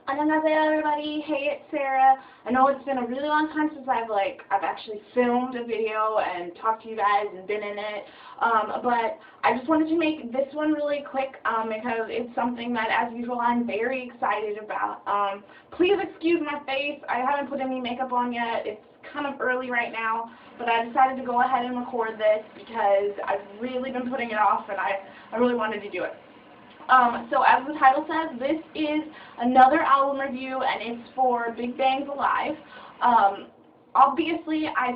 Annyeonghaseyo everybody, hey, it's Sarah. I know it's been a really long time since I've actually filmed a video and talked to you guys and been in it, but I just wanted to make this one really quick because it's something that, as usual, I'm very excited about. Please excuse my face. I haven't put any makeup on yet. It's kind of early right now, but I decided to go ahead and record this because I've really been putting it off and I really wanted to do it. So as the title says, this is another album review, and it's for Big Bang's Alive. Obviously, I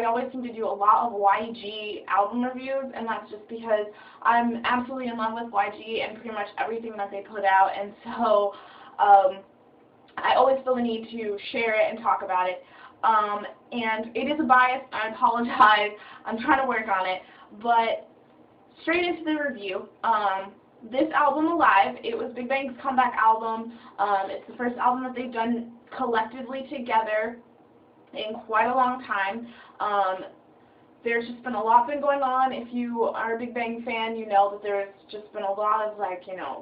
always seem to do a lot of YG album reviews, and that's just because I'm absolutely in love with YG and pretty much everything that they put out, and so I always feel the need to share it and talk about it. And it is a bias, I apologize, I'm trying to work on it, but straight into the review. This album, Alive, it was Big Bang's comeback album. It's the first album that they've done collectively together in quite a long time. There's just been a lot going on. If you are a Big Bang fan, you know that there's just been a lot of,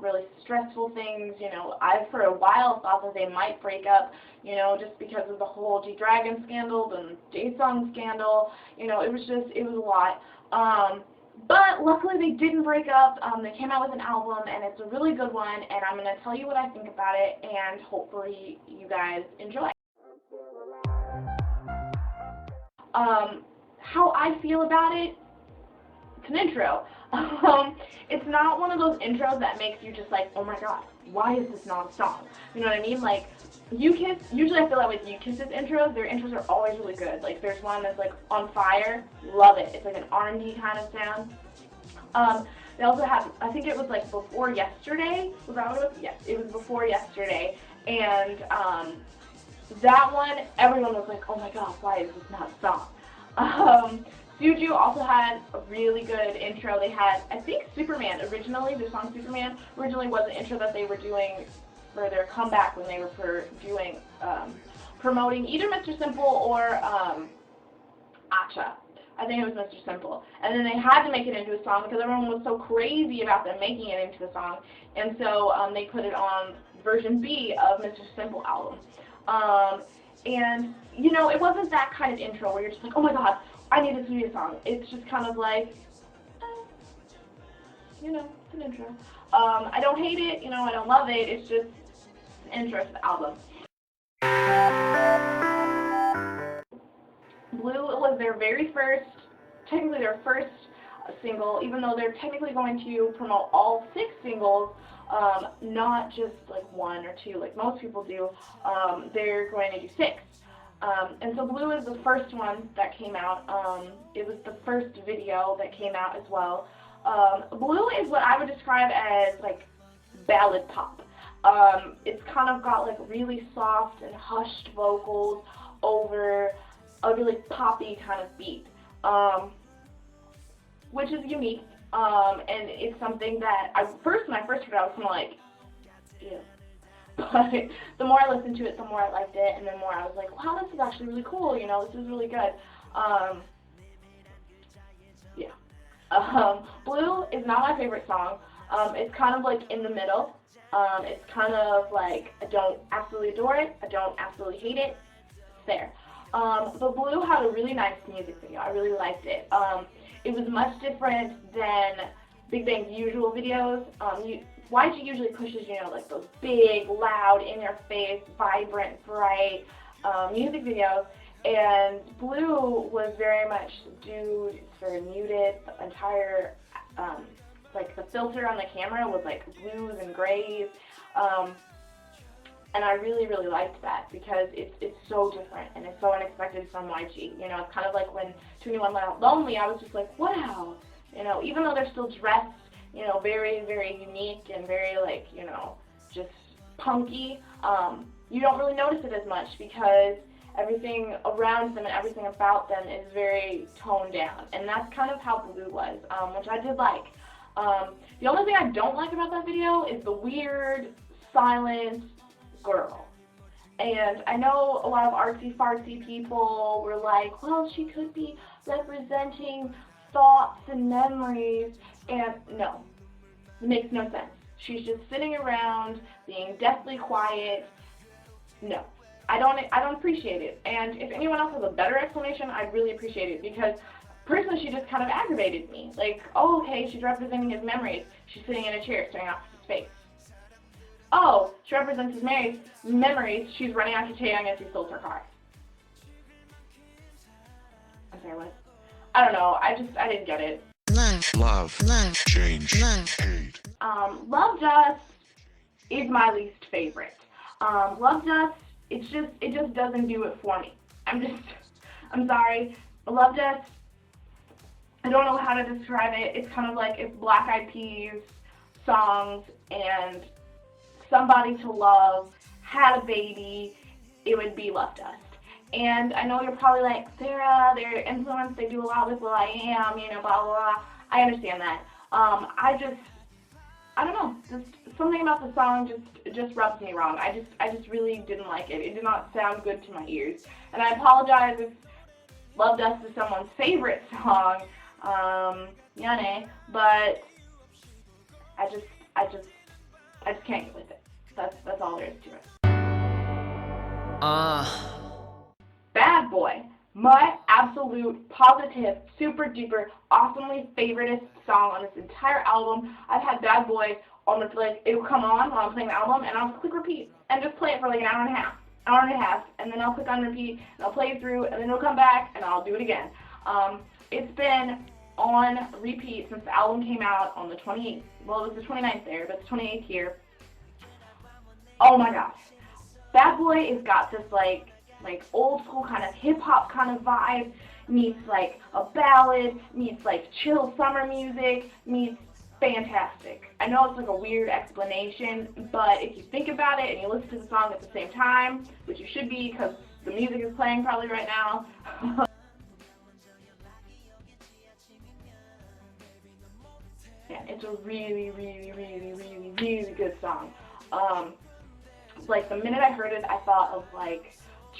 really stressful things. I've for a while thought that they might break up, just because of the whole G-Dragon scandal and Daesung scandal. It was a lot. But luckily they didn't break up. They came out with an album, and it's a really good one, and I'm going to tell you what I think about it, and hopefully you guys enjoy. How I feel about it, it's an intro. It's not one of those intros that makes you just like, oh my god, why is this not a song? You know what I mean? Like, U-Kiss, usually I feel that with U-Kiss's intros, their intros are always really good. Like, there's one that's like On Fire, love it. It's like an R&B kind of sound. They also have, I think it was like Before Yesterday, was that what it was? Yes, it was Before Yesterday, and that one, everyone was like, oh my god, why is this not a song? Suju also had a really good intro. They had, I think, Superman originally, their song Superman, originally was an intro that they were doing for their comeback when they were promoting either Mr. Simple or Acha. I think it was Mr. Simple. And then they had to make it into a song because everyone was so crazy about them making it into a song. And so they put it on version B of Mr. Simple album. And, it wasn't that kind of intro where you're just like, oh my god, I need this to be a song. It's just kind of like, it's an intro. I don't hate it, I don't love it, it's just an intro to the album. Blue was their very first, technically their first single, even though they're technically going to promote all 6 singles, not just like 1 or 2 like most people do. They're going to do 6. And so Blue is the first one that came out. It was the first video that came out as well. Blue is what I would describe as like ballad pop. It's kind of got like really soft and hushed vocals over a really poppy kind of beat, which is unique. And it's something that when I first heard it, I was kind of like, ew. But the more I listened to it, the more I liked it, and the more I was like, wow, this is actually really cool, this is really good. Blue is not my favorite song. It's kind of like in the middle. It's kind of like, I don't absolutely adore it, I don't absolutely hate it, it's there. But Blue had a really nice music video. I really liked it. It was much different than Big Bang's usual videos. YG usually pushes, like those big, loud, in-your-face, vibrant, bright music videos, and Blue was very much subdued. It's very muted. The entire, the filter on the camera was like blues and grays, and I really, really liked that because it's so different and it's so unexpected from YG. It's kind of like when 21 went out Lonely, I was just like, wow, even though they're still dressed, very, very unique and very, just punky, you don't really notice it as much because everything around them and everything about them is very toned down. And that's kind of how Blue was, which I did like. The only thing I don't like about that video is the weird, silent girl. And I know a lot of artsy-fartsy people were like, well, she could be representing thoughts and memories, and no, it makes no sense. she's just sitting around being deathly quiet. No, I don't appreciate it. And if anyone else has a better explanation, I'd really appreciate it, because personally she just kind of aggravated me. Like, oh, okay, she's representing his memories. She's sitting in a chair staring off into space. Oh, she represents his memories. She's running after Taeyong as he stole her car. I'm sorry, what? I don't know. I didn't get it. Love, change, hate. Love Dust is my least favorite. Love Dust, it just doesn't do it for me. I'm sorry. Love Dust, I don't know how to describe it. It's kind of like if Black Eyed Peas songs and Somebody to Love had a baby, it would be Love Dust. And I know you're probably like, Sarah, their influence, they do a lot with will.i.am, you know, blah, blah, blah. I understand that. I don't know, just something about the song just rubs me wrong. I just really didn't like it. It did not sound good to my ears. And I apologize if Love Dust is someone's favorite song, Yane, but I just can't get with it. That's all there is to it. Bad Boy, my absolute, positive, super duper, awesomely favoriteest song on this entire album. I've had Bad Boy on the, like, it will come on while I'm playing the album, and I'll click repeat, and just play it for like an hour and a half, and then I'll click on repeat, and I'll play it through, and then it'll come back, and I'll do it again. It's been on repeat since the album came out on the 28th, well, it was the 29th there, but it's 28th here. Oh my gosh. Bad Boy has got this like old school kind of hip hop kind of vibe, meets like a ballad, meets like chill summer music, meets fantastic. I know it's like a weird explanation, but if you think about it and you listen to the song at the same time, which you should be because the music is playing probably right now, yeah, it's a really, really, really, really, really good song. Like, the minute I heard it, I thought of, like,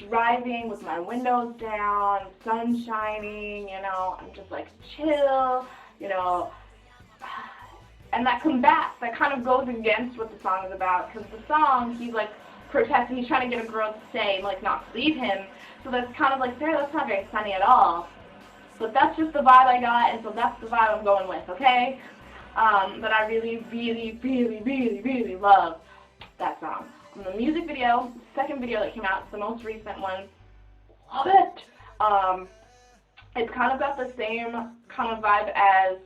driving with my windows down, sun shining, you know, I'm just, like, chill, you know, and that kind of goes against what the song is about, because the song, he's, like, protesting, he's trying to get a girl to stay, like, not to leave him, so that's kind of like, Sarah, that's not very sunny at all, but that's just the vibe I got, and so that's the vibe I'm going with, okay? But I really, really, really, really, really love that song. The music video, the second video that came out, it's the most recent one, love it. It's kind of got the same kind of vibe as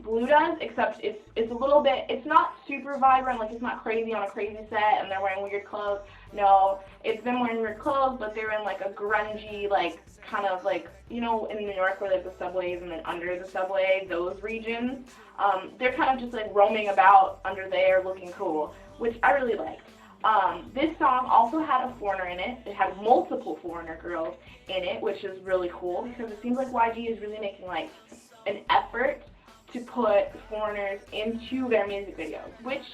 Blue does, except it's a little bit, it's not super vibrant, like it's not crazy on a crazy set and they're wearing weird clothes. No, it's them wearing weird clothes, but they're in like a grungy, like kind of like, you know, in New York where there's the subways and then under the subway, those regions, they're kind of just like roaming about under there looking cool, which I really liked. This song also had a foreigner in it. It had multiple foreigner girls in it, which is really cool because it seems like YG is really making like an effort to put foreigners into their music videos, which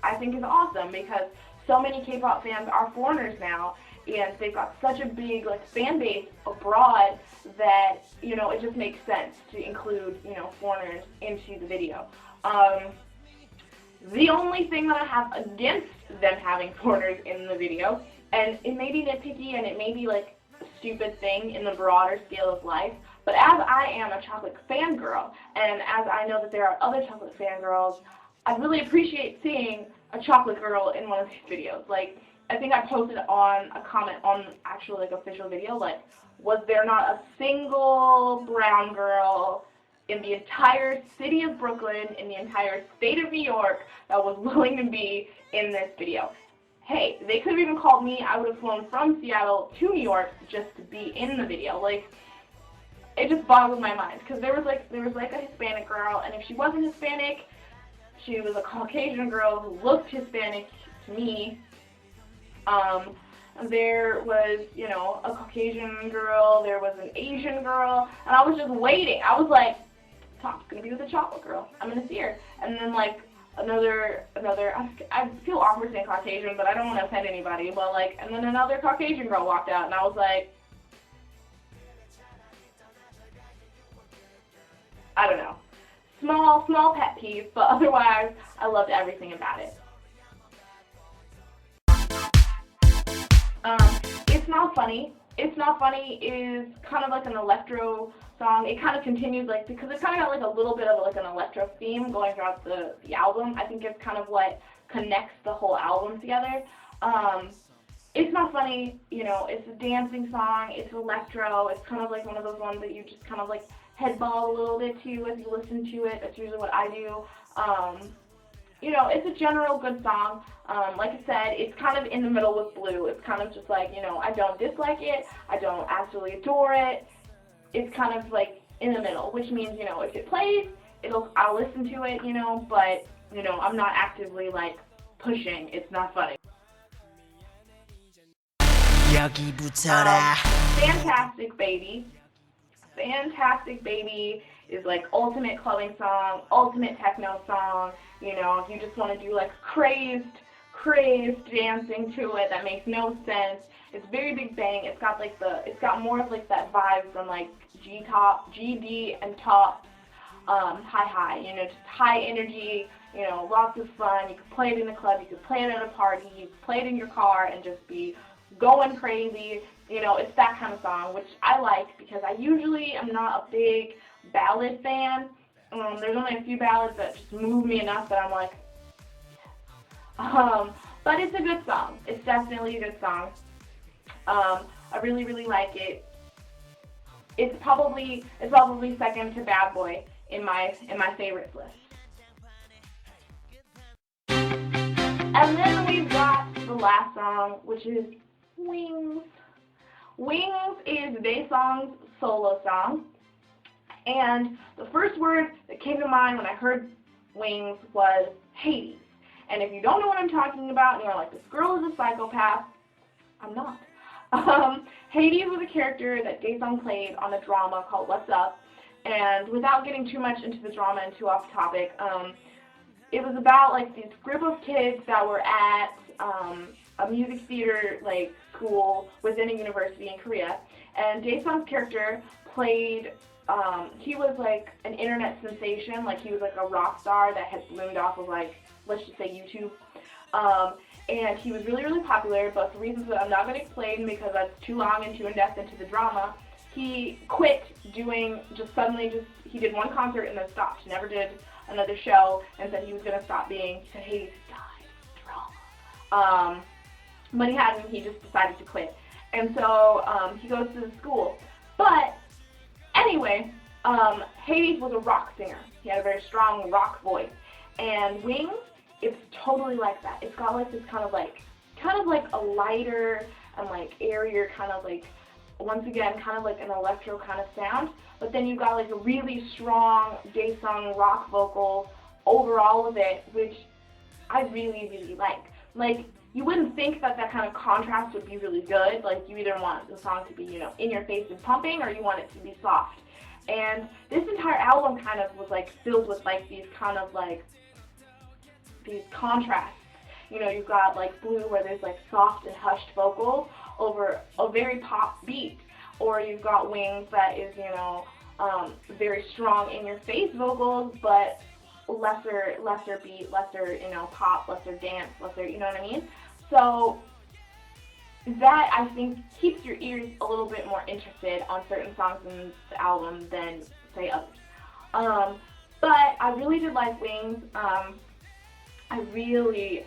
I think is awesome because so many K-pop fans are foreigners now, and they've got such a big like fan base abroad that, you know, it just makes sense to include, you know, foreigners into the video. The only thing that I have against them having foreigners in the video, and it may be nitpicky and it may be like a stupid thing in the broader scale of life, but as I am a chocolate fangirl, and as I know that there are other chocolate fangirls, I really appreciate seeing a chocolate girl in one of these videos. Like, I think I posted on a comment on actual like official video, like, was there not a single brown girl in the entire city of Brooklyn, in the entire state of New York, that was willing to be in this video? Hey, they could have even called me. I would have flown from Seattle to New York just to be in the video. Like, it just boggles my mind, because there was like a Hispanic girl, and if she wasn't Hispanic, she was a Caucasian girl who looked Hispanic to me. There was, you know, a Caucasian girl, there was an Asian girl, and I was just waiting. I was like, Top's gonna be with a chocolate girl. I'm gonna see her. And then like another, I feel awkward saying Caucasian, but I don't want to offend anybody. But like, and then another Caucasian girl walked out, and I was like, I don't know. small pet peeve, but otherwise, I loved everything about it. It's Not Funny. It's Not Funny is kind of like an electro song. It kind of continues, like, because it's kind of got like a little bit of like an electro theme going throughout the album. I think it's kind of what connects the whole album together. It's Not Funny, you know, it's a dancing song, it's electro, it's kind of like one of those ones that you just kind of like headball a little bit to as you listen to it. That's usually what I do. You know, it's a general good song. Like I said, it's kind of in the middle with Blue. It's kind of just like, you know, I don't dislike it, I don't absolutely adore it. It's kind of like in the middle, which means, you know, if it plays, I'll listen to it, you know, but, you know, I'm not actively like pushing It's Not Funny. Fantastic Baby. Fantastic Baby is like ultimate clubbing song, ultimate techno song. You know, if you just want to do like crazed dancing to it that makes no sense. It's very big bang. It's got more of like that vibe from like GD and T.O.P. High, you know, just high energy, you know, lots of fun. You can play it in the club, you can play it at a party, you can play it in your car and just be going crazy. You know, it's that kind of song, which I like because I usually am not a big ballad fan. There's only a few ballads that just move me enough that I'm like, but it's a good song. It's definitely a good song. I really like it. It's probably second to Bad Boy in my favorites list. And then we've got the last song, which is Wings. Wings is Daesung's solo song, and the first word that came to mind when I heard Wings was Hades. And if you don't know what I'm talking about, and you're like, this girl is a psychopath, I'm not. Hades was a character that Daesung played on a drama called What's Up, and without getting too much into the drama and too off topic, it was about like this group of kids that were at a music theater like school within a university in Korea, and Daesung's character played, he was like an internet sensation, like he was like a rock star that had bloomed off of like, let's just say YouTube, and he was really popular, but for reasons that I'm not going to explain because that's too long and too in-depth into the drama, he quit doing, he did one concert and then stopped, never did another show, and said he was going to stop being, he said Hades died, drama. But he hadn't, he just decided to quit. And so he goes to the school. But anyway, Hades was a rock singer. He had a very strong rock voice. And Wings, it's totally like that. It's got like this kind of like a lighter and like airier kind of like, once again, kind of like an electro kind of sound. But then you've got like a really strong Daesung rock vocal over all of it, which I really like. Like, you wouldn't think that kind of contrast would be really good. Like, you either want the song to be, you know, in your face and pumping, or you want it to be soft. And this entire album kind of was like filled with like these kind of like these contrasts. You know, you've got like Blue, where there's like soft and hushed vocals over a very pop beat, or you've got Wings that is, you know, very strong in your face vocals, but lesser beat, lesser, you know, pop, lesser dance, lesser, you know what I mean? So that, I think, keeps your ears a little bit more interested on certain songs in the album than, say, others. But I really did like Wings. I really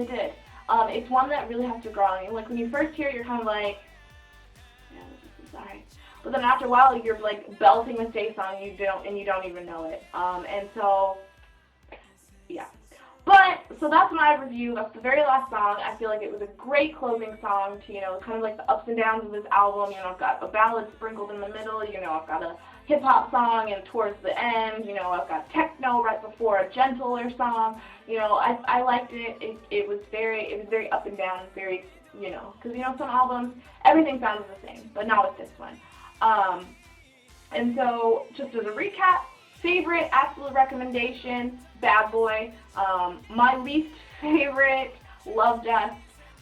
did. It's one that really has to grow on you. Like, when you first hear it, you're kind of like, yeah, this is alright. But then after a while, you're like belting with Daesung, you don't even know it. And so, yeah. But, so that's my review. That's the very last song. I feel like it was a great closing song to, you know, kind of like the ups and downs of this album. You know, I've got a ballad sprinkled in the middle. You know, I've got a hip-hop song, and towards the end, you know, I've got techno right before a gentler song. You know, I liked it. It was very up and down, very, you know, because, you know, some albums, everything sounds the same, but not with this one. And so, just as a recap, favorite, absolute recommendation, Bad Boy. My least favorite, Love Dust.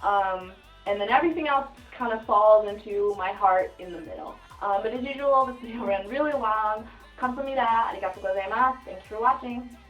And then everything else just kind of falls into my heart in the middle. But as usual, this video ran really long. 감사합니다. arigatou gozaimasu. Thank you for watching.